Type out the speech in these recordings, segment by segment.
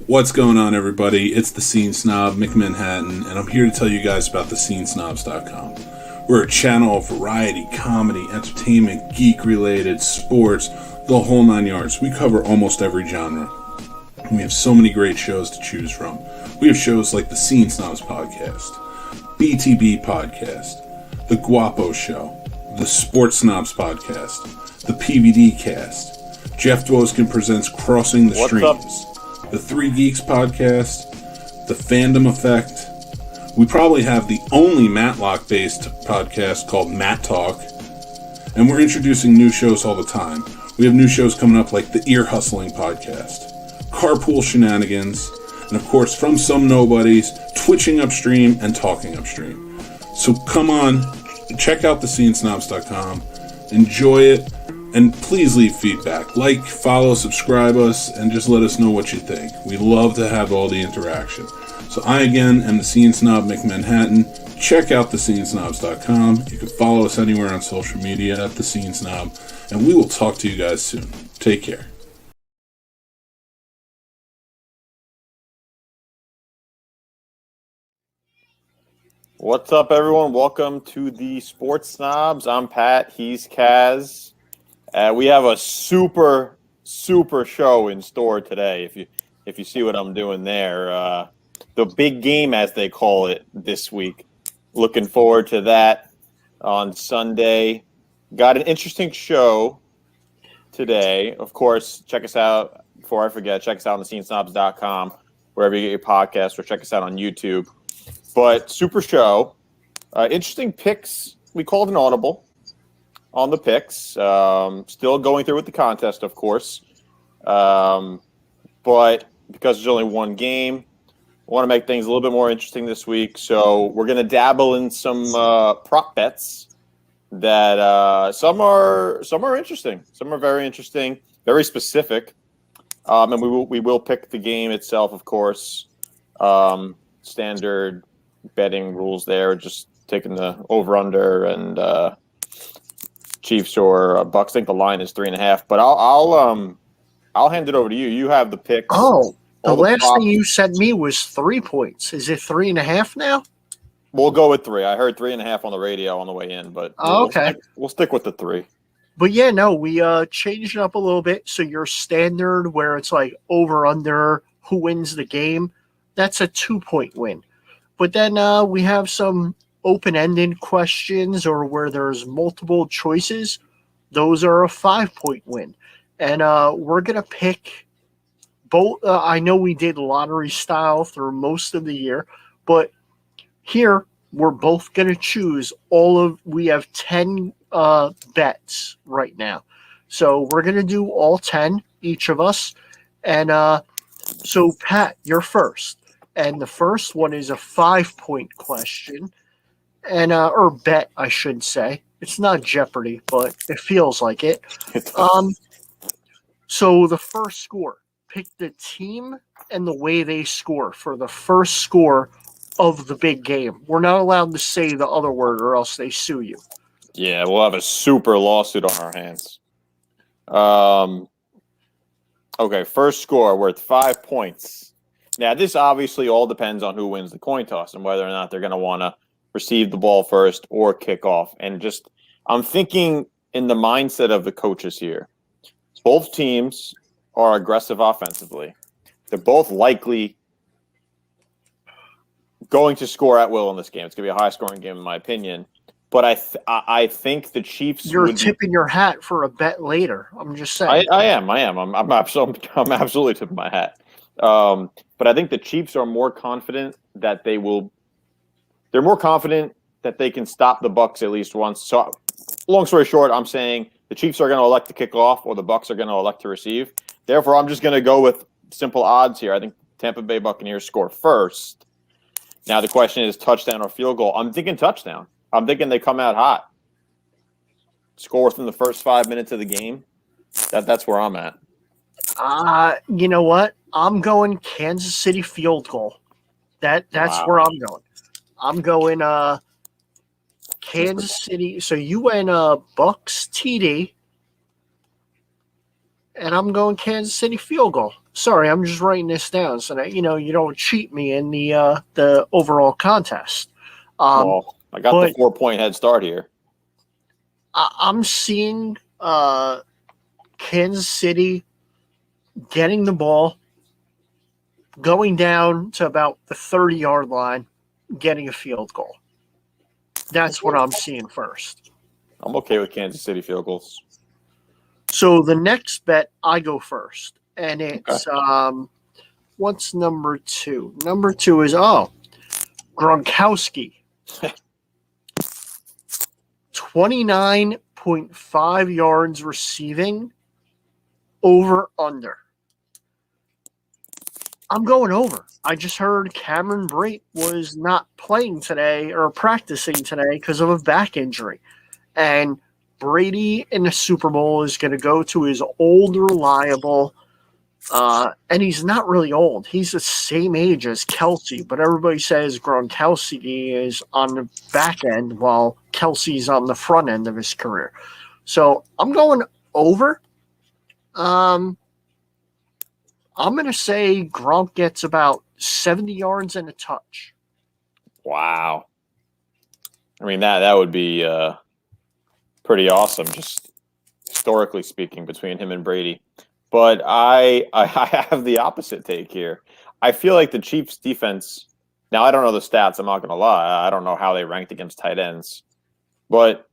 What's going on, everybody? It's the Scene Snob, McManhattan, and I'm here to tell you guys about thescenesnobs.com. We're a channel of variety, comedy, entertainment, geek-related, sports, the whole nine yards. We cover almost every genre. We have so many great shows to choose from. We have shows like the Scene Snobs podcast, BTB podcast, the Guapo Show, the Sports Snobs podcast, the PVD cast. Jeff Dwoskin presents Crossing the Streams. The Three Geeks podcast, the Fandom Effect. We probably have the only Matlock-based podcast called Matt Talk, and we're introducing new shows all the time. We have new shows coming up like the Ear Hustling podcast, Carpool Shenanigans, and of course, from some nobodies, Twitching Upstream and Talking Upstream. So come on, check out thescenesnobs.com, enjoy it, and please leave feedback. Like, follow, subscribe us, and just let us know what you think. We love to have all the interaction. So I, again, am the Scene Snob McManhattan. Check out thescenesnobs.com. You can follow us anywhere on social media at The Scene Snob. And we will talk to you guys soon. Take care. What's up, everyone? Welcome to the Sports Snobs. I'm Pat. He's Kaz. We have a super show in store today. If you see what I'm doing there, the big game, as they call it, this week. Looking forward to that on Sunday. Got an interesting show today. Of course, check us out. Before I forget, check us out on thescenesnobs.com, wherever you get your podcasts, or check us out on YouTube. But super show. Interesting picks. We called an audible on the picks. Still going through with the contest, of course. But because there's only one game, I want to make things a little bit more interesting this week. So we're going to dabble in some prop bets that some are interesting. Some are very interesting, very specific. And we will pick the game itself, of course. Standard betting rules there, just taking the over/under and Chiefs or Bucks. I think the line is 3.5, but I'll hand it over to you. You have the picks. Oh, the last thing you said me was 3 points. Is it 3.5 now? We'll go with 3. I heard 3.5 on the radio on the way in, but okay, we'll stick with the 3. But yeah, no, we changed it up a little bit. So your standard, where it's like over/under, who wins the game, that's a 2-point win. But then we have some open-ended questions, or where there's multiple choices. Those are a 5-point win. And we're going to pick both. I know we did lottery style through most of the year, but here we're both going to choose we have 10 bets right now. So we're going to do all 10, each of us. And so, Pat, you're first. And the first one is a 5-point question, and or bet, I should say. It's not Jeopardy, but it feels like it. So the first score, pick the team and the way they score for the first score of the big game. We're not allowed to say the other word, or else they sue you. Yeah, we'll have a super lawsuit on our hands. Okay, first score worth 5 points. Now, this obviously all depends on who wins the coin toss and whether or not they're going to want to receive the ball first or kick off. And just, I'm thinking in the mindset of the coaches here. Both teams are aggressive offensively. They're both likely going to score at will in this game. It's going to be a high-scoring game, in my opinion. But I think the Chiefs. You're tipping your hat for a bet later. I'm just saying. I am. I'm absolutely tipping my hat. But I think the Chiefs are more confident that they're more confident that they can stop the Bucks at least once. So, long story short, I'm saying the Chiefs are going to elect to kick off, or the Bucks are going to elect to receive. Therefore, I'm just going to go with simple odds here. I think Tampa Bay Buccaneers score first. Now, the question is touchdown or field goal. I'm thinking touchdown. I'm thinking they come out hot. Score within the first 5 minutes of the game. That's where I'm at. You know what? I'm going Kansas City field goal. That's where I'm going. I'm going Kansas City. So you went Bucks TD, and I'm going Kansas City field goal. Sorry, I'm just writing this down so that you don't cheat me in the overall contest. Well, I got the 4-point head start here. I'm seeing Kansas City getting the ball, going down to about the 30-yard line, getting a field goal. That's what I'm seeing first. I'm okay with Kansas City field goals. So the next bet, I go first. And it's, what's number 2? Number 2 is, Gronkowski. 29.5 yards receiving, over under. I'm going over. I just heard Cameron Brate was not playing today or practicing today because of a back injury. And Brady in the Super Bowl is going to go to his old, reliable, and he's not really old. He's the same age as Kelsey, but everybody says Gronkowski is on the back end while Kelsey's on the front end of his career. So I'm going over. I'm going to say Gronk gets about 70 yards and a touch. Wow. I mean, that would be pretty awesome, just historically speaking, between him and Brady. But I have the opposite take here. I feel like the Chiefs defense, now I don't know the stats, I'm not going to lie. I don't know how they ranked against tight ends. But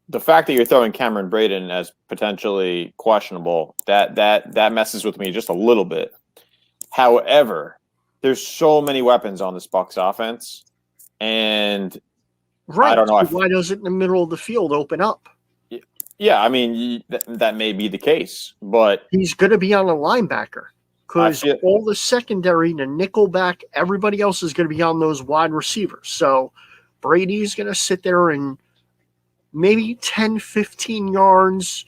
the fact that you're throwing Cameron Brate in as potentially questionable, that messes with me just a little bit. However, there's so many weapons on this Bucs offense, and right. I don't know. Why doesn't the middle of the field open up? Yeah, I mean, that may be the case, but he's going to be on a linebacker because all the secondary, the nickel back, everybody else is going to be on those wide receivers. So Brady's going to sit there and maybe 10, 15 yards,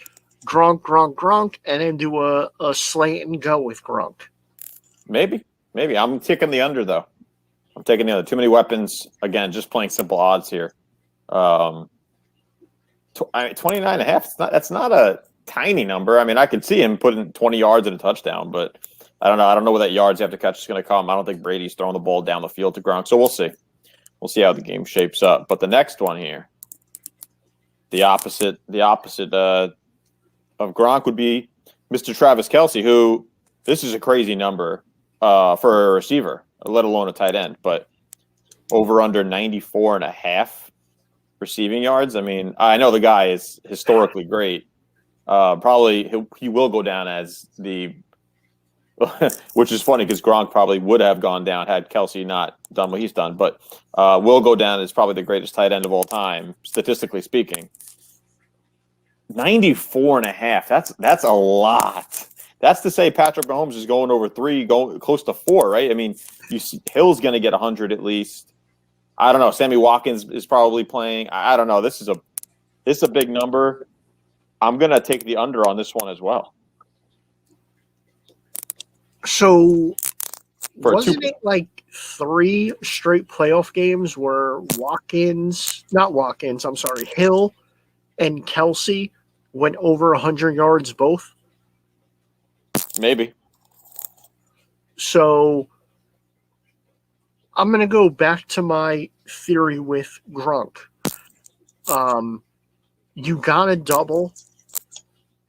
Gronk, and then do a slant and go with Gronk. Maybe. I'm taking the under, though. I'm taking the under. Too many weapons. Again, just playing simple odds here. 29.5, that's not a tiny number. I mean, I could see him putting 20 yards and a touchdown, but I don't know. I don't know where that yards after catch is going to come. I don't think Brady's throwing the ball down the field to Gronk, so we'll see. We'll see how the game shapes up. But the next one here, the opposite of Gronk would be Mr. Travis Kelce, who this is a crazy number for a receiver, let alone a tight end, but over under 94.5 receiving yards. I mean, I know the guy is historically great. Probably he will go down as the which is funny because Gronk probably would have gone down had Kelce not done what he's done, but will go down as probably the greatest tight end of all time, statistically speaking. 94.5. That's a lot. That's to say Patrick Mahomes is going over 3, going close to 4, right? I mean, you see Hill's going to get 100 at least. I don't know. Sammy Watkins is probably playing. I don't know. This is a big number. I'm going to take the under on this one as well. So wasn't it like 3 straight playoff games where Hill and Kelce went over 100 yards both? Maybe. So I'm going to go back to my theory with Gronk. You got to double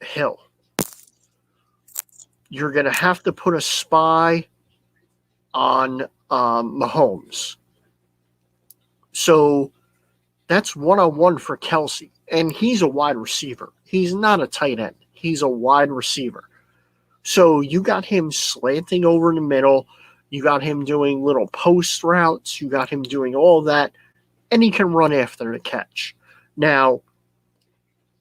Hill. You're going to have to put a spy on Mahomes. So that's one-on-one for Kelce. And he's a wide receiver. He's not a tight end. He's a wide receiver. So you got him slanting over in the middle. You got him doing little post routes. You got him doing all that. And he can run after the catch. Now,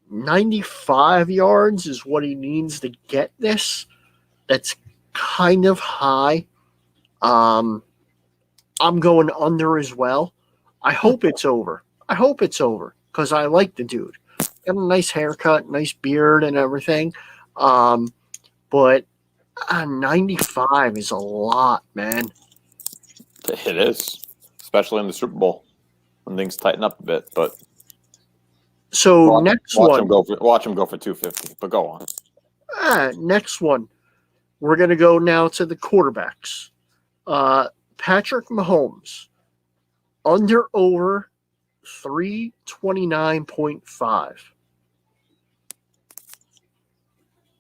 95 yards is what he needs to get this. That's kind of high. I'm going under as well. I hope it's over. Because I like the dude. Got a nice haircut, nice beard and everything. But 95 is a lot, man. It is, especially in the Super Bowl when things tighten up a bit. But so watch him go for 250. But go on. Next one. We're going to go now to the quarterbacks. Patrick Mahomes, under over 329.5.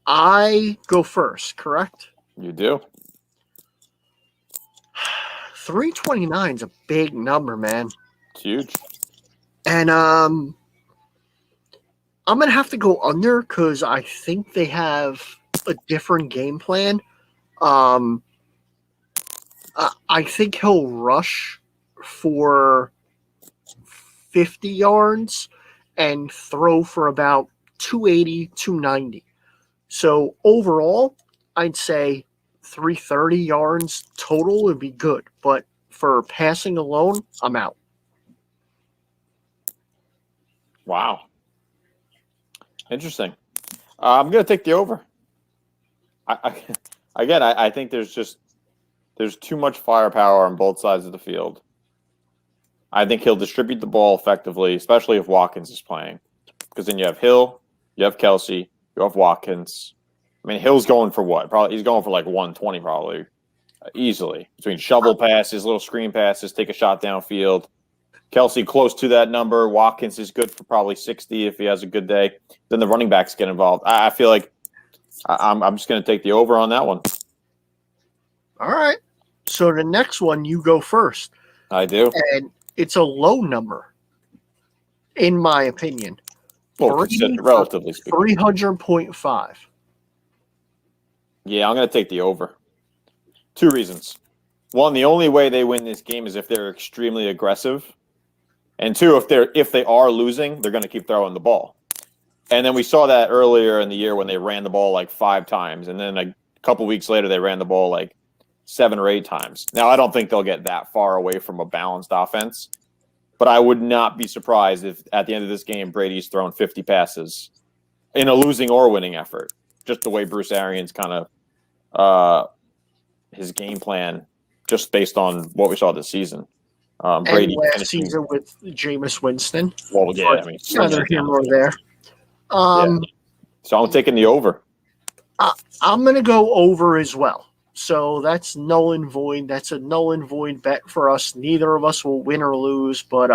I go first, correct? You do. 329 is a big number, man. It's huge. And I'm going to have to go under because I think they have a different game plan. I think he'll rush for 50 yards and throw for about 280, 290. So overall, I'd say 330 yards total would be good. But for passing alone, I'm out. Wow. Interesting. I'm going to take the over. I think there's too much firepower on both sides of the field. I think he'll distribute the ball effectively, especially if Watkins is playing. Because then you have Hill, you have Kelsey, you have Watkins. I mean, Hill's going for what? Probably he's going for like 120 probably, easily. Between shovel passes, little screen passes, take a shot downfield. Kelsey close to that number. Watkins is good for probably 60 if he has a good day. Then the running backs get involved. I feel like I'm just going to take the over on that one. All right. So the next one, you go first. I do. And it's a low number, in my opinion. Well, relatively speaking. 300.5. Yeah, I'm going to take the over. 2 reasons. 1, the only way they win this game is if they're extremely aggressive. And 2, if they are losing, they're going to keep throwing the ball. And then we saw that earlier in the year when they ran the ball like 5 times. And then a couple weeks later, they ran the ball like 7 or 8 times. Now, I don't think they'll get that far away from a balanced offense. But I would not be surprised if at the end of this game, Brady's thrown 50 passes in a losing or winning effort. Just the way Bruce Arians kind of his game plan, just based on what we saw this season. Brady and last season with Jameis Winston. Well, yeah, I mean, neither here nor there. So I'm taking the over. I'm going to go over as well. So that's null and void. That's a null and void bet for us. Neither of us will win or lose. But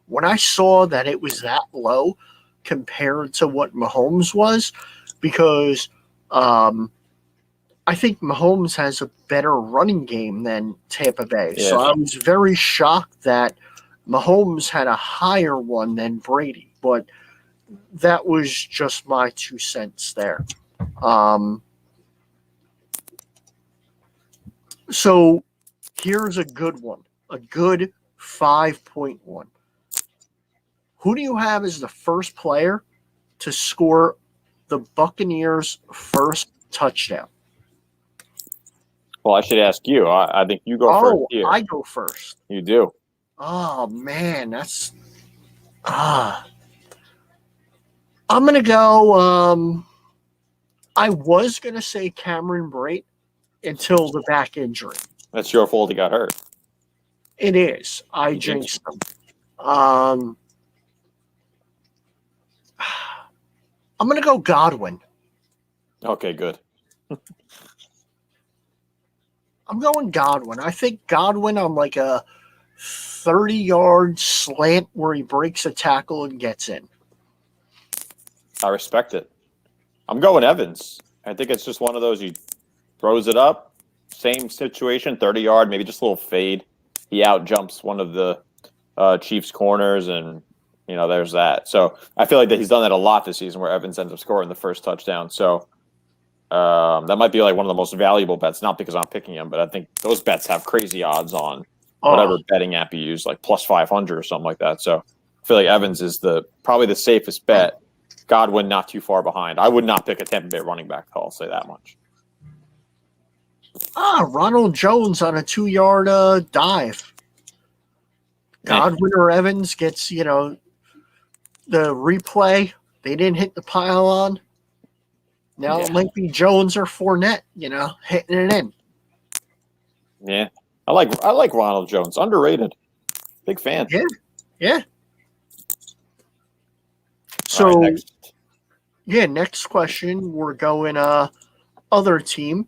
when I saw that it was that low compared to what Mahomes was, because I think Mahomes has a better running game than Tampa Bay. Yeah. So I was very shocked that Mahomes had a higher one than Brady. But that was just my 2 cents there. So here's a good one, a good 5.1. Who do you have as the first player to score the Buccaneers' first touchdown? Well, I should ask you. I think you go first here. I go first. You do. Oh, man, that's I'm going to go I was going to say Cameron Brate until the back injury. That's your fault he got hurt. It is. I jinxed him. I'm going to go Godwin. Okay, good. I'm going Godwin. I think Godwin on like a 30-yard slant where he breaks a tackle and gets in. I respect it. I'm going Evans. I think it's just one of those, he throws it up, same situation, 30-yard, maybe just a little fade. He out-jumps one of the Chiefs' corners, and, there's that. So I feel like that he's done that a lot this season where Evans ends up scoring the first touchdown. So that might be like one of the most valuable bets, not because I'm picking him, but I think those bets have crazy odds on whatever betting app you use, like plus 500 or something like that. So I feel like Evans is probably the safest bet. Godwin not too far behind. I would not pick a Tampa Bay running back, I'll say that much. Ronald Jones on a 2-yard dive. Godwin or Evans gets, the replay. They didn't hit the pylon. Now it might be Jones or Fournette, hitting it in. Yeah. I like Ronald Jones. Underrated. Big fan. Yeah. So, right, Yeah, next question. We're going other team,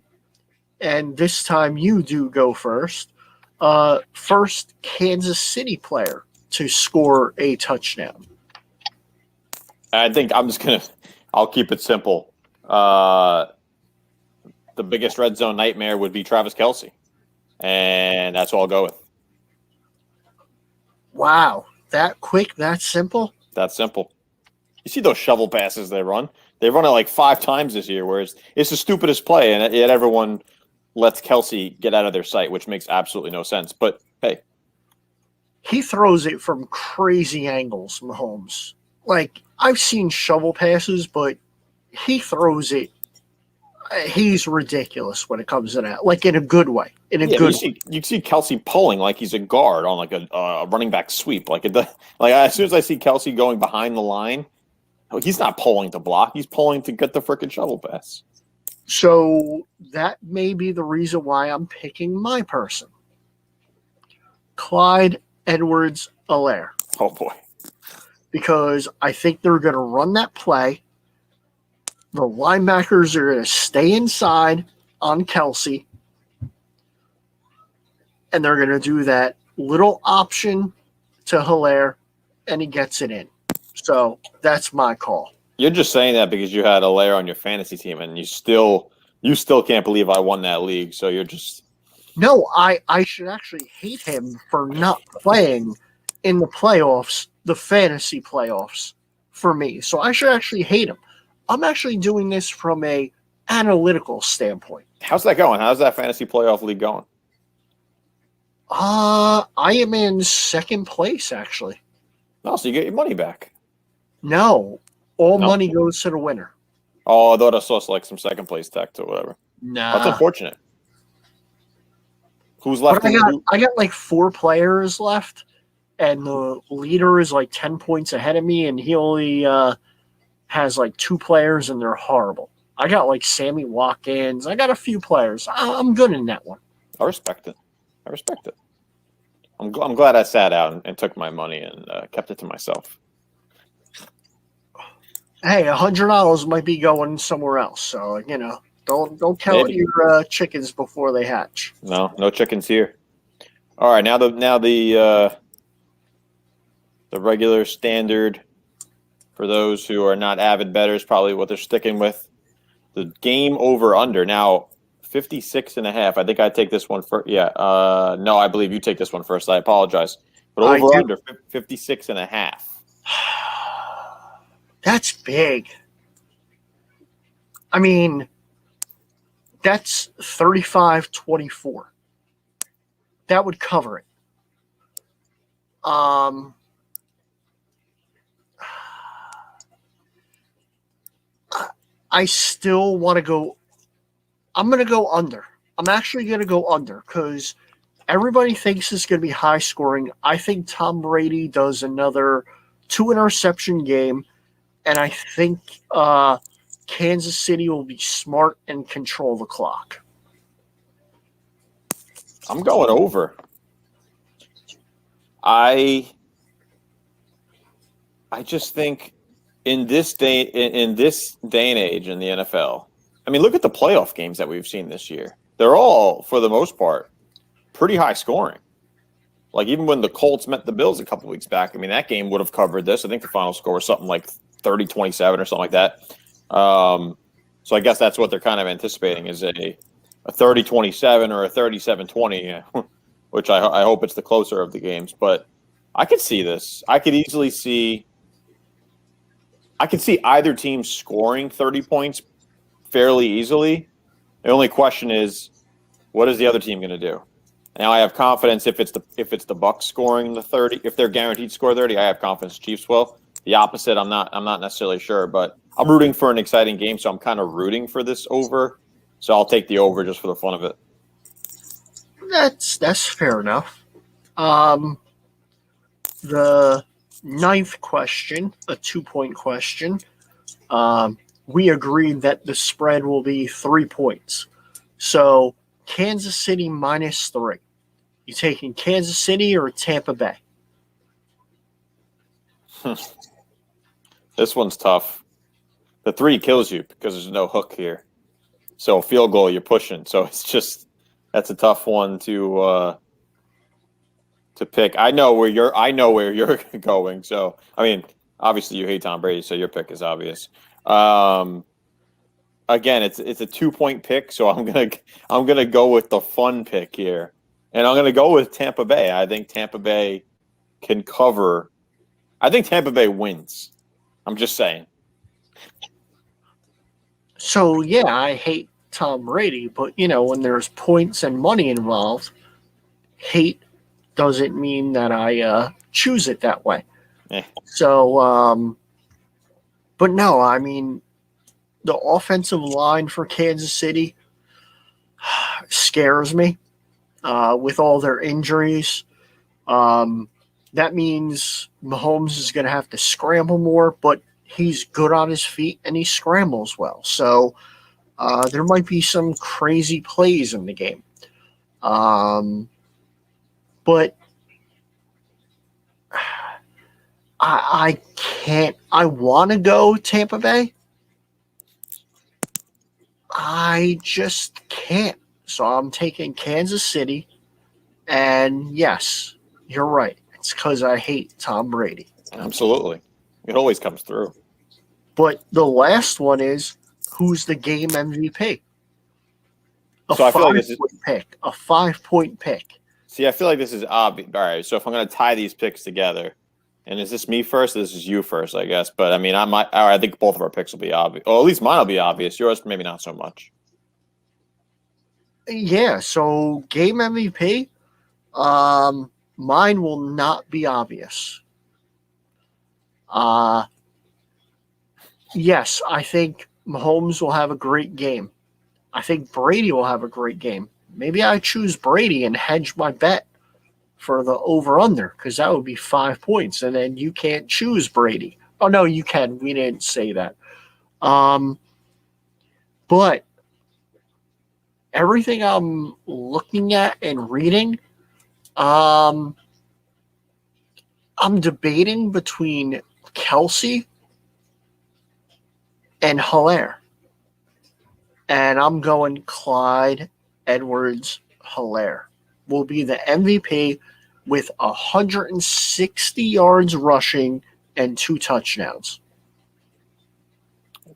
and this time you do go first. First Kansas City player to score a touchdown. I think I'll keep it simple. The biggest red zone nightmare would be Travis Kelce. And that's all I'll go with. Wow, that quick, that simple? That's simple. You see those shovel passes they run? They run it like 5 times this year, whereas it's the stupidest play, and yet everyone lets Kelce get out of their sight, which makes absolutely no sense. But, hey. He throws it from crazy angles, Mahomes. Like, I've seen shovel passes, but he throws it. He's ridiculous when it comes to that, like in a good way. You see Kelce pulling like he's a guard on like a running back sweep. Like as soon as I see Kelce going behind the line, he's not pulling to block. He's pulling to get the frickin' shovel pass. So that may be the reason why I'm picking my person, Clyde Edwards-Helaire. Oh boy, because I think they're going to run that play. The linebackers are going to stay inside on Kelce, and they're going to do that little option to Helaire, and he gets it in. So that's my call. You're just saying that because you had Helaire on your fantasy team, and you still can't believe I won that league. So you're just no. I should actually hate him for not playing in the playoffs, the fantasy playoffs for me. So I should actually hate him. I'm actually doing this from a analytical standpoint. How's that going? How's that fantasy playoff league going? I am in second place, actually. Oh, so you get your money back. No. All money goes to the winner. Oh, I thought I saw like some second place text or whatever. Nah. That's unfortunate. Who's left? I got like 4 players left, and the leader is like 10 points ahead of me, and he only has like 2 players, and they're horrible. I got like Sammy Watkins. I got a few players. I'm good in that one. I respect it. I'm glad I sat out and took my money and kept it to myself. Hey, $100 might be going somewhere else. So don't count your chickens before they hatch. No chickens here. All right, now the regular standard for those who are not avid bettors, probably what they're sticking with. The game over under. Now, 56.5. I think I take this one first. Yeah. No, I believe you take this one first. I apologize. But over under 56.5. That's big. I mean, that's 35-24. That would cover it. I still want to go. I'm going to go under. I'm actually going to go under because everybody thinks it's going to be high scoring. I think Tom Brady does another 2-interception game, and I think Kansas City will be smart and control the clock. I'm going over. I just think in this day and age in the NFL, I mean, look at the playoff games that we've seen this year. They're all, for the most part, pretty high scoring. Like even when the Colts met the Bills a couple weeks back, I mean, that game would have covered this. I think the final score was something like 30-27 or something like that. So I guess that's what they're kind of anticipating is a 30-27 or a 37-20, which I hope it's the closer of the games. But I could see this. I could see either team scoring 30 points fairly easily. The only question is, what is the other team going to do? Now I have confidence if it's the Bucs scoring the 30, if they're guaranteed to score 30, I have confidence Chiefs will. The opposite, I'm not necessarily sure, but I'm rooting for an exciting game, so I'm kind of rooting for this over. So I'll take the over just for the fun of it. That's fair enough. The 9th question, a 2-point question. We agreed that the spread will be 3 points. So Kansas City -3. You taking Kansas City or Tampa Bay? This one's tough. the 3 kills you because there's no hook here. So field goal, you're pushing. So it's just that's a tough one to pick. I know where you're going. So I mean, obviously you hate Tom Brady, so your pick is obvious. Again, it's a 2-point pick, so I'm gonna go with the fun pick here, and I'm gonna go with Tampa Bay. I think Tampa Bay can cover. I think Tampa Bay wins. I'm just saying. So yeah, I hate Tom Brady, but when there's points and money involved, hate doesn't mean that I choose it that way. So, but no, I mean, the offensive line for Kansas City scares me with all their injuries. That means Mahomes is going to have to scramble more, but he's good on his feet and he scrambles well. So there might be some crazy plays in the game. But I can't. I want to go Tampa Bay. I just can't. So I'm taking Kansas City. And yes, you're right. It's because I hate Tom Brady. Absolutely. It always comes through. But the last one is, who's the game MVP? So I feel like this is a 5-point pick. See, I feel like this is obvious. All right, so if I'm going to tie these picks together, and is this me first? Or this is you first, I guess. But I mean, I think both of our picks will be obvious. Or at least mine will be obvious. Yours, maybe not so much. Yeah. So game MVP, mine will not be obvious. Yes, I think Mahomes will have a great game. I think Brady will have a great game. Maybe I choose Brady and hedge my bet for the over-under because that would be 5 points, and then you can't choose Brady. Oh, no, you can. We didn't say that. But everything I'm looking at and reading, I'm debating between Kelsey and Hilaire. And I'm going Clyde Edwards-Hilaire will be the MVP with 160 yards rushing and 2 touchdowns.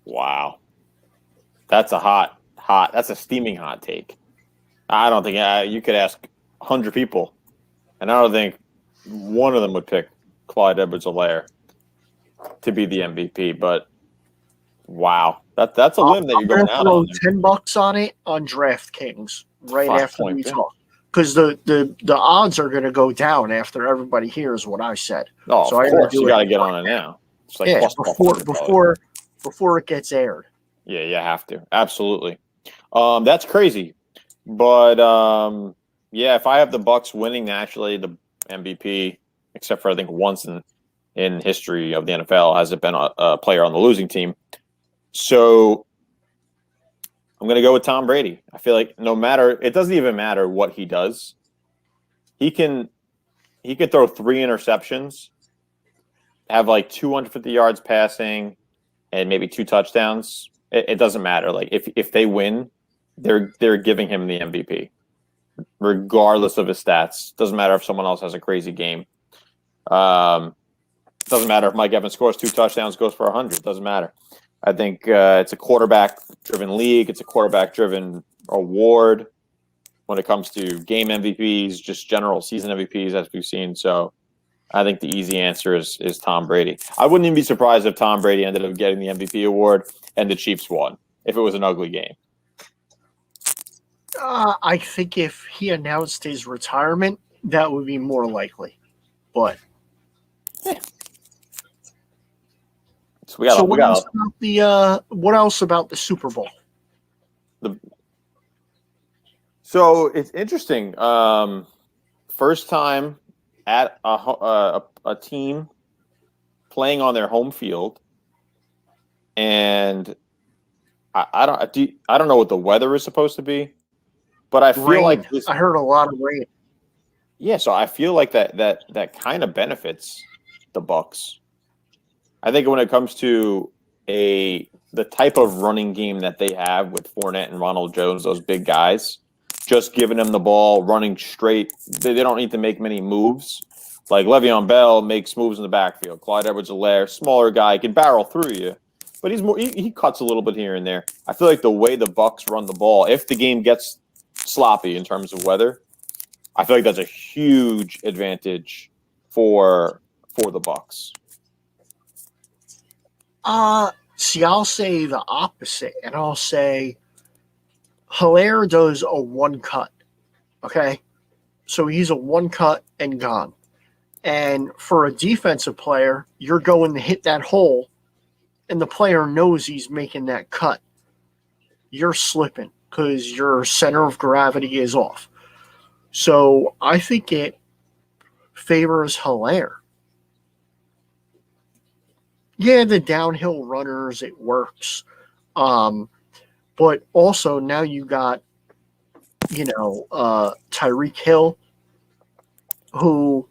Wow. That's a that's a steaming hot take. I don't think you could ask 100 people, and I don't think one of them would pick Clyde Edwards-Hilaire to be the MVP, but wow. That's a limb that you're going out on. $10 on it on DraftKings right after we talk. Because the odds are going to go down after everybody hears what I said. Oh, so of course. You got to get on it now. It's like before it gets aired. Yeah, you have to. Absolutely. That's crazy. But yeah, if I have the Bucks winning naturally the MVP, except for I think once in history of the NFL has it been a player on the losing team. So I'm going to go with Tom Brady. I feel like it doesn't even matter what he does. He could throw 3 interceptions, have like 250 yards passing, and maybe 2 touchdowns. It doesn't matter. Like if they win, they're giving him the MVP, regardless of his stats. Doesn't matter if someone else has a crazy game. Doesn't matter if Mike Evans scores 2 touchdowns, goes for 100. Doesn't matter. I think it's a quarterback-driven league. It's a quarterback-driven award when it comes to game MVPs, just general season MVPs, as we've seen. So I think the easy answer is Tom Brady. I wouldn't even be surprised if Tom Brady ended up getting the MVP award and the Chiefs won, if it was an ugly game. I think if he announced his retirement, that would be more likely. But what else about the Super Bowl? So it's interesting. First time at a team playing on their home field, and I don't know what the weather is supposed to be, but I feel like I heard a lot of rain. Yeah, so I feel like that kind of benefits the Bucks. I think when it comes to a the type of running game that they have with Fournette and Ronald Jones, those big guys, just giving them the ball, running straight. They don't need to make many moves. Like Le'Veon Bell makes moves in the backfield. Clyde Edwards-Helaire, smaller guy, can barrel through you, but he cuts a little bit here and there. I feel like the way the Bucs run the ball, if the game gets sloppy in terms of weather, I feel like that's a huge advantage for the Bucs. See, I'll say the opposite, and I'll say Hilaire does a one cut. Okay, so he's a one cut and gone. And for a defensive player, you're going to hit that hole, and the player knows he's making that cut. You're slipping because your center of gravity is off. So I think it favors Hilaire. Yeah, the downhill runners, it works. But also now you got, Tyreek Hill, who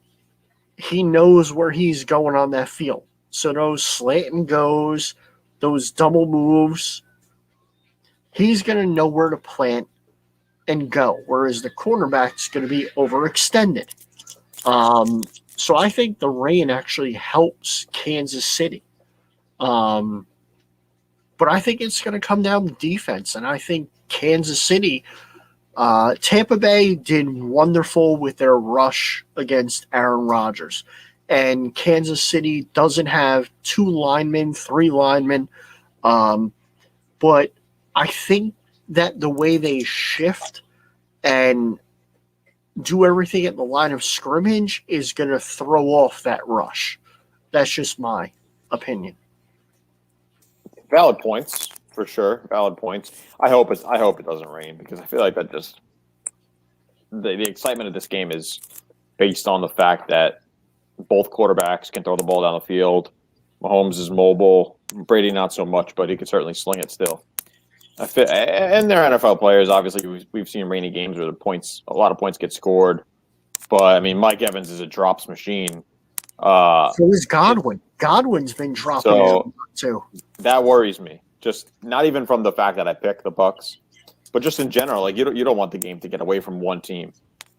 he knows where he's going on that field. So those slant and goes, those double moves, he's going to know where to plant and go, whereas the cornerback's going to be overextended. So I think the rain actually helps Kansas City. But I think it's going to come down to defense, and I think Kansas City, Tampa Bay did wonderful with their rush against Aaron Rodgers, and Kansas City doesn't have 2 linemen, 3 linemen, but I think that the way they shift and do everything at the line of scrimmage is going to throw off that rush. That's just my opinion. Valid points, for sure. Valid points. I hope it doesn't rain, because I feel like that just the excitement of this game is based on the fact that both quarterbacks can throw the ball down the field. Mahomes is mobile. Brady not so much, but he could certainly sling it still. And they're NFL players. Obviously, we've seen rainy games where a lot of points get scored. But I mean, Mike Evans is a drops machine. So is Godwin. Godwin's been dropping too. That worries me. Just not even from the fact that I picked the Bucs, but just in general. Like you don't want the game to get away from one team.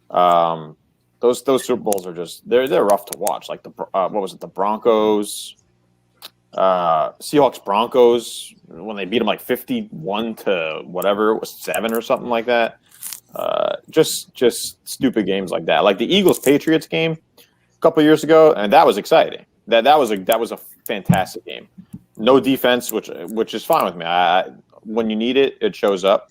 Those Super Bowls are just they're rough to watch. Like the Broncos, Seahawks Broncos, when they beat them like 51 to whatever it was 7 or something like that. Just stupid games like that. Like the Eagles Patriots game a couple years ago, and that was exciting. That was a fantastic game. No defense, which is fine with me. When you need it, it shows up.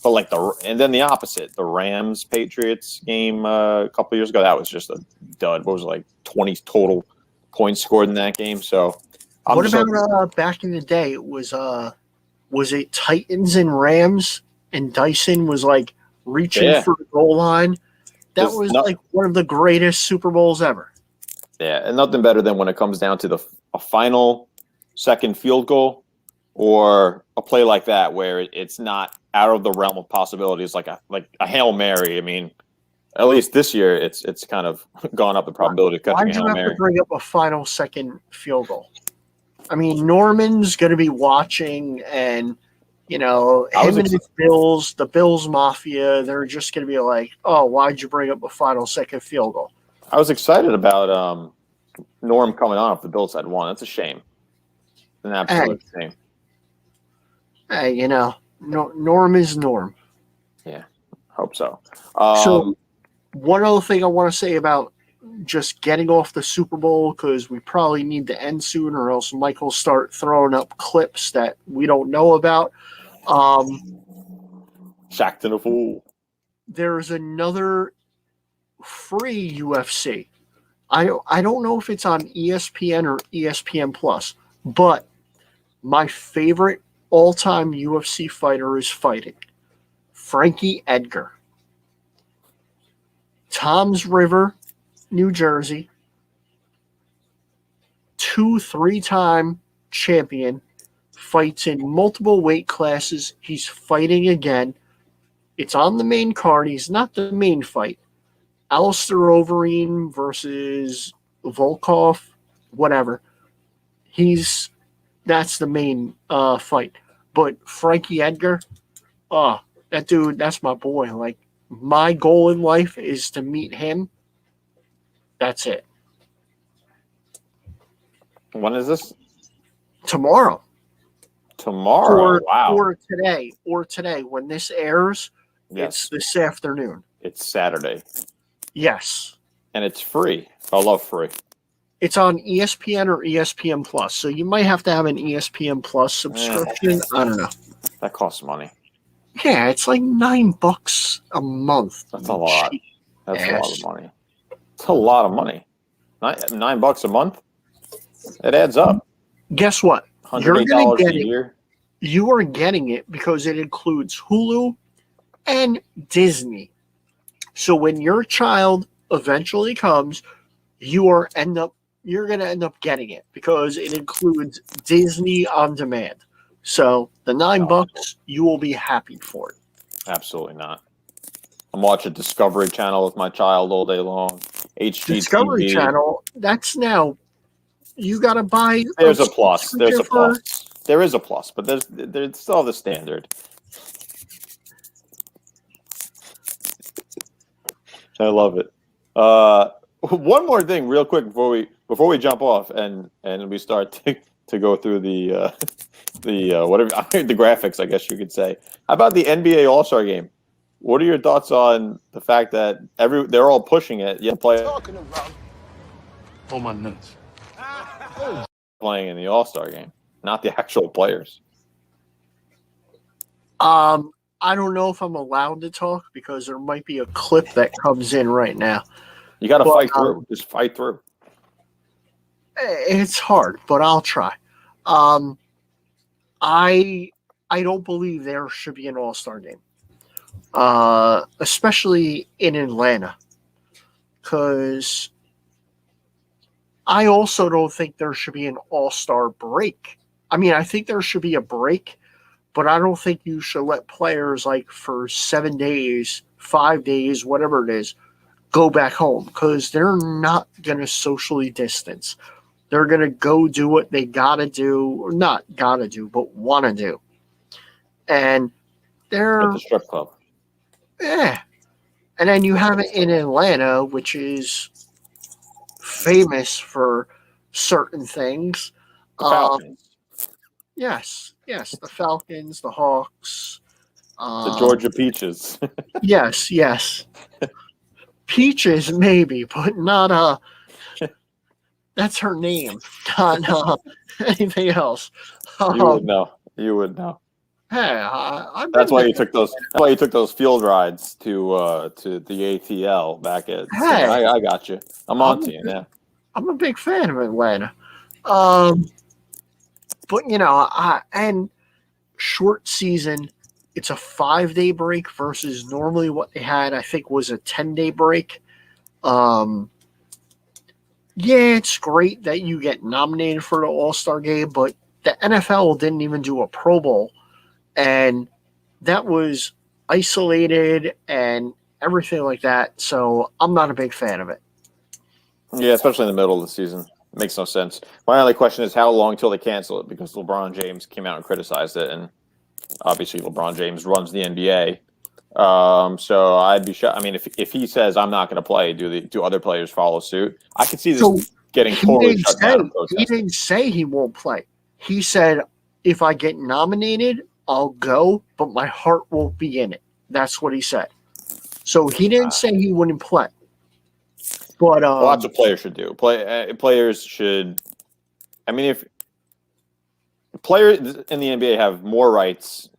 But and then the opposite, the Rams Patriots game a couple years ago, that was just a dud. What was it, like 20 total points scored in that game? So what about back in the day? It was it Titans and Rams, and Dyson was like reaching for the goal line? That was like one of the greatest Super Bowls ever. Yeah, and nothing better than when it comes down to a final second field goal or a play like that where it's not out of the realm of possibilities, like a Hail Mary. I mean, at least this year it's kind of gone up the probability of catching a Hail Mary. Why'd you have to bring up a final second field goal? I mean, Norman's going to be watching, and him and his Bills, the Bills Mafia, they're just going to be like, oh, why'd you bring up a final second field goal? I was excited about Norm coming on if the Bills had won. That's a shame. An absolute shame. Hey, Norm is Norm. Yeah, hope so. So one other thing I want to say about just getting off the Super Bowl, because we probably need to end soon, or else Mike will start throwing up clips that we don't know about. Shacked in a fool. There's another free UFC. I don't know if it's on ESPN or ESPN Plus, but my favorite all-time UFC fighter is fighting Frankie Edgar. Toms River, New Jersey, 2-3-time champion, fights in multiple weight classes. He's fighting again. It's on the main card. He's not the main fight. Alistair Overeem versus Volkov, whatever. He's That's the main fight. But Frankie Edgar, that dude, that's my boy. Like, my goal in life is to meet him. That's it. When is this? Tomorrow. Tomorrow. Wow. Or today. When this airs, Yes. it's this afternoon. It's Saturday. Yes. And it's free. I love free. It's on ESPN or ESPN Plus. So you might have to have an ESPN Plus subscription. I don't know. That costs money. Yeah, it's like $9 a month. That's a lot. That's a lot of money. It's a lot of money. $9 a month? It adds up. Guess what? $108 a year. You are getting it because it includes Hulu and Disney. So when your child eventually comes, you're going to end up getting it because it includes Disney on demand. So the $9, you will be happy for it. Absolutely not. I'm watching Discovery Channel with my child all day long. HGTV. Discovery Channel, that's now, you got to buy. There's a plus. There's a plus. There is a plus, but there's still the standard. I love it. One more thing, real quick, before we jump off and we start to go through the whatever the graphics, I guess you could say. How about the NBA All-Star Game? What are your thoughts on the fact that they're all pushing it? You play talking about hold my nuts. Playing in the All-Star Game, not the actual players. I don't know if I'm allowed to talk because there might be a clip that comes in right now. You got to fight through. Just fight through. It's hard, but I'll try. I don't believe there should be an All-Star game, especially in Atlanta, because I also don't think there should be an All-Star break. I mean, I think there should be a break, but I don't think you should let players like for 7 days, 5 days, whatever it is, go back home because they're not going to socially distance. They're going to go do what they got to do, or not got to do, but want to do. And they're at the strip club. Yeah. And then you have it in Atlanta, which is famous for certain things. The Falcons. Yes, the Falcons, the Hawks. The Georgia Peaches. Yes. Peaches, maybe, but not that's her name, not anything else. You would know. Hey, that's why you took those. That's why you took those field rides to the ATL back at. Hey, I got you. I'm on to you now. I'm a big fan of Atlanta, but and short season. It's a 5-day break versus normally what they had, I think, was a 10-day break. Yeah, it's great that you get nominated for the All-Star game, but the NFL didn't even do a Pro Bowl, and that was isolated and everything like that, so I'm not a big fan of it. Yeah, especially in the middle of the season. It makes no sense. My only question is how long till they cancel it, because LeBron James came out and criticized it, and obviously LeBron James runs the NBA. So I'd be shocked. I mean, if he says I'm not going to play, do other players follow suit? I could see this getting totally shut down. He didn't say he won't play. He said, if I get nominated, I'll go, but my heart won't be in it. That's what he said. So he didn't say he wouldn't play. But lots of players should do. Players should. I mean, if players in the NBA have more rights,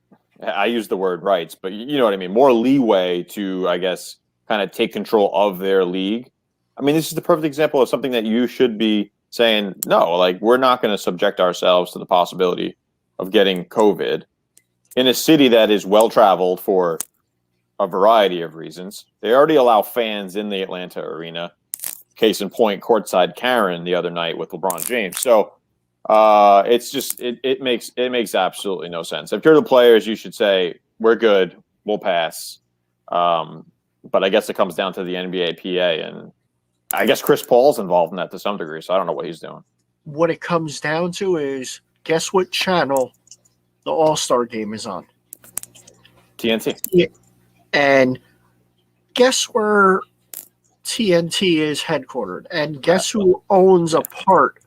I use the word rights, but you know what I mean, more leeway to, I guess, kind of take control of their league. I mean, this is the perfect example of something that you should be saying, no, like, we're not going to subject ourselves to the possibility of getting COVID in a city that is well-traveled for a variety of reasons. They already allow fans in the Atlanta arena. Case in point, courtside Karen the other night with LeBron James. So it's just it makes absolutely no sense. If you're the players, you should say we're good, we'll pass. But I guess it comes down to the NBA PA, and I guess Chris Paul's involved in that to some degree. So I don't know what he's doing. What it comes down to is guess what channel the All-Star game is on? TNT. Yeah. And guess where TNT is headquartered? And guess who owns a part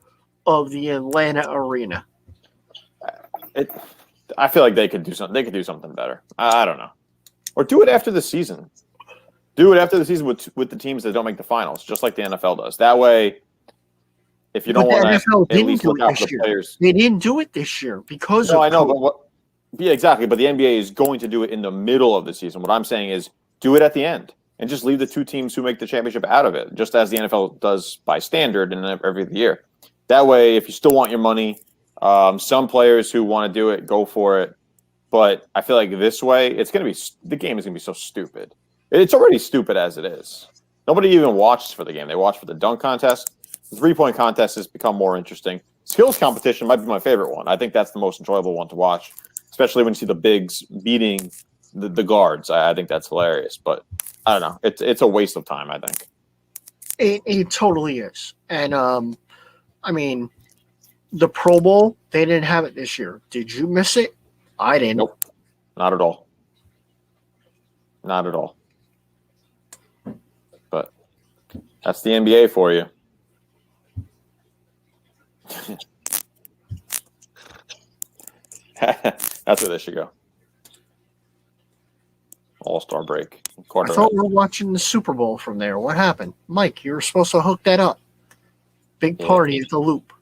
of the Atlanta arena? I feel like they could do something. They could do something better. I don't know, or do it after the season. Do it after the season with the teams that don't make the finals, just like the NFL does. That way, if you don't want to at least look out for the players, they didn't do it this year because. No, I know, but yeah, exactly. But the NBA is going to do it in the middle of the season. What I'm saying is, do it at the end and just leave the two teams who make the championship out of it, just as the NFL does by standard in every year. That way, if you still want your money. Some players who want to do it, go for it. But I feel like this way, the game is going to be so stupid. It's already stupid as it is. Nobody even watches for the game. They watch for the dunk contest. The 3-point contest has become more interesting. Skills competition might be my favorite one. I think that's the most enjoyable one to watch, especially when you see the bigs beating the guards. I think that's hilarious. But I don't know. It's a waste of time, I think. It totally is. And, I mean, the Pro Bowl, they didn't have it this year. Did you miss it? I didn't. Nope. Not at all. Not at all. But that's the NBA for you. That's where they should go. All-Star break. I thought we were watching the Super Bowl from there. What happened? Mike, you were supposed to hook that up. Big party at the Loop.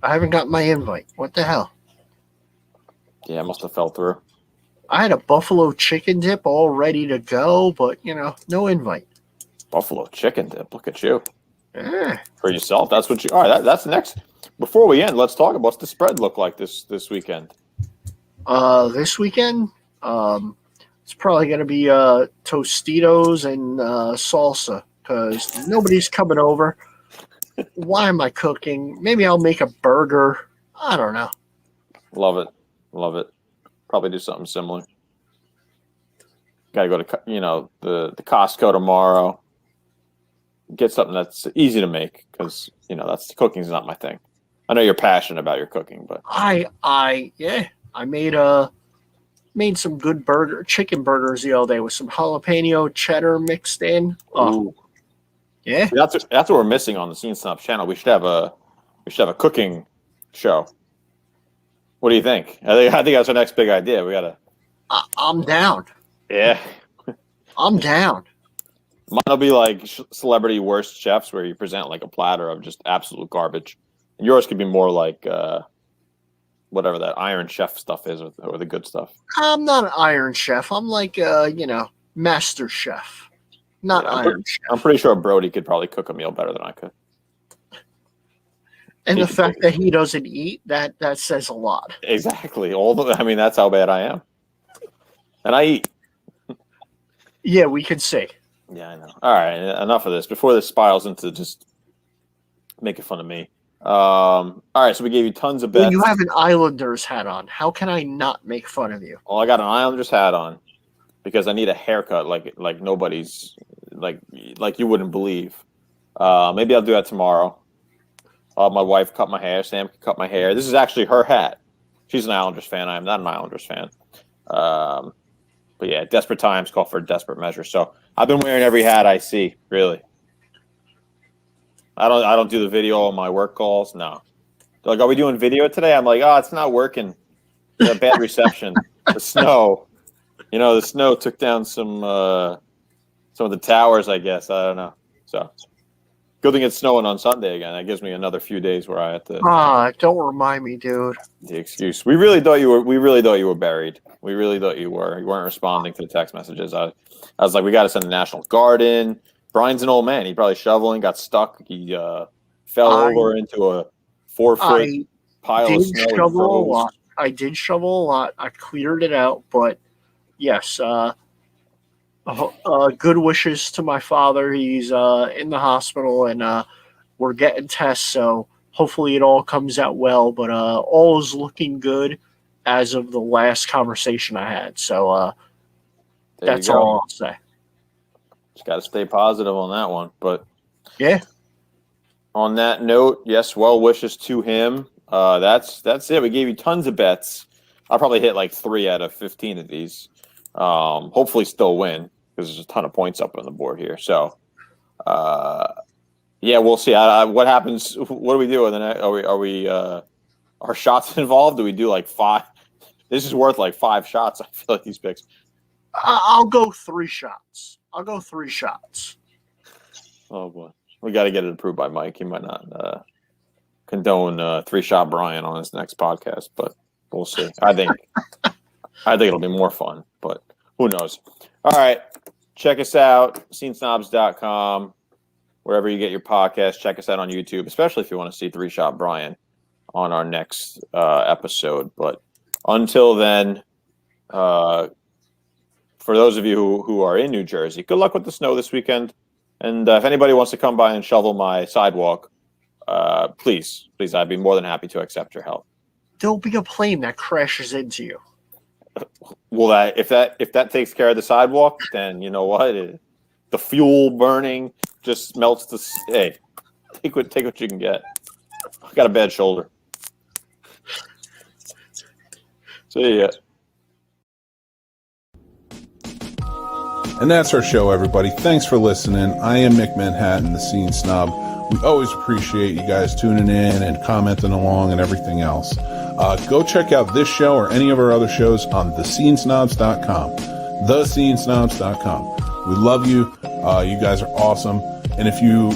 I haven't got my invite. What the hell? Yeah, it must have fell through. I had a buffalo chicken dip all ready to go, but, no invite. Buffalo chicken dip. Look at you. Yeah. For yourself. That's what you are. That's next. Before we end, let's talk about what's the spread look like this weekend. This weekend, it's probably going to be Tostitos and salsa because nobody's coming over. Why am I cooking? Maybe I'll make a burger. I don't know. Love it. Love it. Probably do something similar. Got to go to the Costco tomorrow. Get something that's easy to make because that's cooking is not my thing. I know you're passionate about your cooking, but I made some good chicken burgers the other day with some jalapeno cheddar mixed in. Oh, ooh. Yeah, that's what we're missing on the Scene Snobs channel. We should have a cooking show. What do you think? I think that's our next big idea. We gotta. I'm down. Yeah, I'm down. Mine'll be like celebrity worst chefs, where you present like a platter of just absolute garbage, and yours could be more like whatever that Iron Chef stuff is, or the good stuff. I'm not an Iron Chef. I'm like Master Chef. Not Iron Chef. I'm pretty sure Brody could probably cook a meal better than I could. And the fact that he doesn't eat, that says a lot. Exactly. That's how bad I am. And I eat. Yeah, we can see. Yeah, I know. All right, enough of this. Before this spirals into just making fun of me. All right, so we gave you tons of bets. Well, you have an Islanders hat on. How can I not make fun of you? Well, I got an Islanders hat on because I need a haircut like nobody's like you wouldn't believe. Maybe I'll do that tomorrow. My wife cut my hair. Sam cut my hair. This is actually her hat. She's an Islanders fan. I am not an Islanders fan. But yeah, desperate times call for desperate measures. So I've been wearing every hat I see. Really, I don't do the video on my work calls. No, they're like, are we doing video today? I'm like, it's not working. The bad reception. The snow. The snow took down some of the towers. I guess I don't know. So good thing it's snowing on Sunday again. That gives me another few days where I have to. Don't remind me, dude. The excuse. We really thought you were buried. We really thought you were. You weren't responding to the text messages. I was like, we got to send the National Guard in. Brian's an old man. He probably shoveling, got stuck. He fell over into a 4-foot pile of snow. I did shovel a lot. I cleared it out, but yes, good wishes to my father. He's in the hospital, and we're getting tests, so hopefully it all comes out well. But all is looking good as of the last conversation I had. So that's all I'll say. Just got to stay positive on that one. But yeah. On that note, yes, well wishes to him. That's it. We gave you tons of bets. I'll probably hit like 3 out of 15 of these. Hopefully still win because there's a ton of points up on the board here. So, yeah, we'll see. What happens? What do we do? And then are shots involved? Do we do like 5? This is worth like 5 shots. I feel like these picks. I'll go 3 shots. Oh boy, we got to get it approved by Mike. He might not condone 3-shot Brian on his next podcast, but we'll see. I think it'll be more fun, but who knows? All right, check us out, scenesnobs.com, wherever you get your podcast. Check us out on YouTube, especially if you want to see 3-shot Brian on our next episode. But until then, for those of you who are in New Jersey, good luck with the snow this weekend. And if anybody wants to come by and shovel my sidewalk, please, I'd be more than happy to accept your help. There'll be a plane that crashes into you. Well, if that takes care of the sidewalk, then you know what? The fuel burning just melts the. Hey, take what you can get. I got a bad shoulder. See ya. And that's our show, everybody. Thanks for listening. I am Mick Manhattan, the Scene Snob. We always appreciate you guys tuning in and commenting along and everything else. Go check out this show or any of our other shows on thescenesnobs.com. Thescenesnobs.com. We love you. You guys are awesome. And if you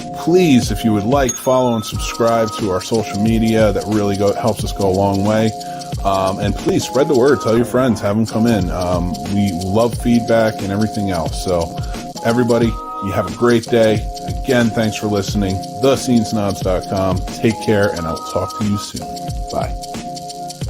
would like, follow and subscribe to our social media. That really helps us go a long way. And please spread the word. Tell your friends. Have them come in. We love feedback and everything else. So everybody, you have a great day. Again, thanks for listening. Thescenesnobs.com. Take care, and I'll talk to you soon. Bye.